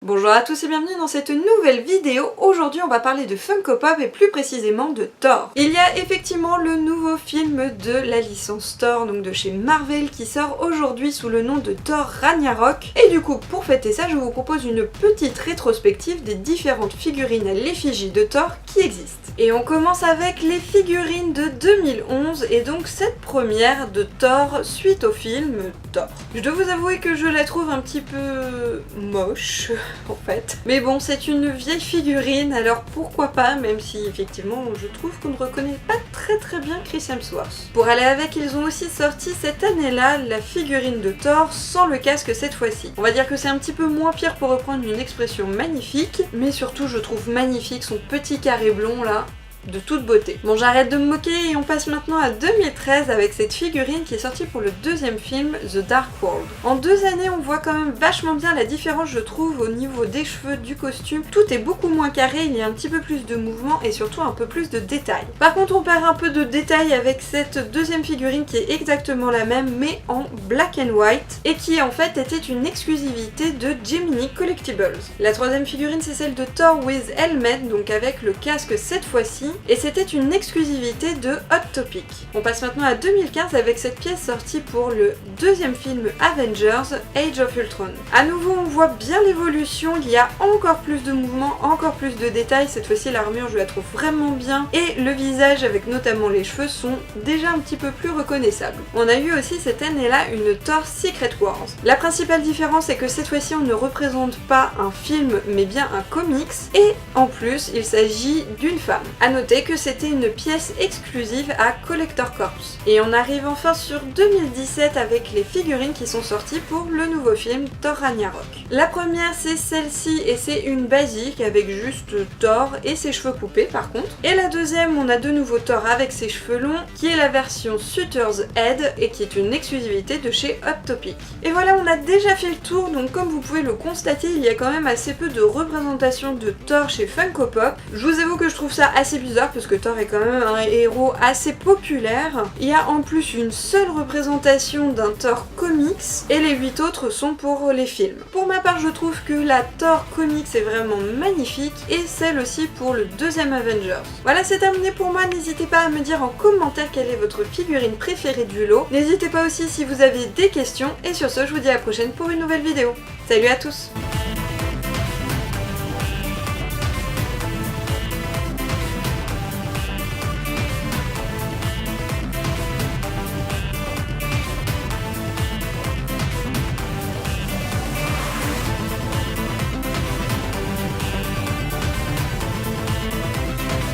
Bonjour à tous et bienvenue dans cette nouvelle vidéo. Aujourd'hui on va parler de Funko Pop et plus précisément de Thor. Il y a effectivement le nouveau film de la licence Thor, donc de chez Marvel, qui sort aujourd'hui sous le nom de Thor Ragnarok. Et du coup pour fêter ça je vous propose une petite rétrospective des différentes figurines à l'effigie de Thor qui existent. Et on commence avec les figurines de 2011 et donc cette première de Thor suite au film Thor. Je dois vous avouer que je la trouve un petit peu moche en fait. Mais bon, c'est une vieille figurine, alors pourquoi pas, même si effectivement je trouve qu'on ne reconnaît pas très bien Chris Hemsworth. Pour aller avec, ils ont aussi sorti cette année-là la figurine de Thor sans le casque cette fois-ci. On va dire que c'est un petit peu moins pire pour reprendre une expression magnifique, mais surtout je trouve magnifique son petit carré blond là. De toute beauté. Bon, j'arrête de me moquer et on passe maintenant à 2013 avec cette figurine qui est sortie pour le deuxième film The Dark World. En 2 années, on voit quand même vachement bien la différence, je trouve, au niveau des cheveux, du costume. Tout est beaucoup moins carré, il y a un petit peu plus de mouvement et surtout un peu plus de détails. Par contre, on perd un peu de détails avec cette deuxième figurine qui est exactement la même mais en black and white et qui en fait était une exclusivité de Gemini Collectibles. La troisième figurine, c'est celle de Thor with Helmet, donc avec le casque cette fois-ci. Et c'était une exclusivité de Hot Topic. On passe maintenant à 2015 avec cette pièce sortie pour le deuxième film Avengers, Age of Ultron. À nouveau on voit bien l'évolution, il y a encore plus de mouvements, encore plus de détails, cette fois-ci l'armure je la trouve vraiment bien et le visage avec notamment les cheveux sont déjà un petit peu plus reconnaissables. On a eu aussi cette année-là une Thor Secret Wars. La principale différence est que cette fois-ci on ne représente pas un film mais bien un comics et en plus il s'agit d'une femme. À noter que c'était une pièce exclusive à Collector Corps. Et on arrive enfin sur 2017 avec les figurines qui sont sorties pour le nouveau film Thor Ragnarok. La première c'est celle-ci et c'est une basique avec juste Thor et ses cheveux coupés par contre. Et la deuxième on a de nouveau Thor avec ses cheveux longs qui est la version Sutter's Head et qui est une exclusivité de chez Hot Topic. Et voilà, on a déjà fait le tour, donc comme vous pouvez le constater il y a quand même assez peu de représentation de Thor chez Funko Pop. Je vous avoue que je trouve ça assez bizarre parce que Thor est quand même un héros assez populaire. Il y a en plus une seule représentation d'un Thor comics et les 8 autres sont pour les films. Pour ma part je trouve que la Thor comics est vraiment magnifique et celle aussi pour le deuxième Avengers. Voilà, c'est terminé pour moi, n'hésitez pas à me dire en commentaire quelle est votre figurine préférée du lot. N'hésitez pas aussi si vous avez des questions et sur ce je vous dis à la prochaine pour une nouvelle vidéo. Salut à tous!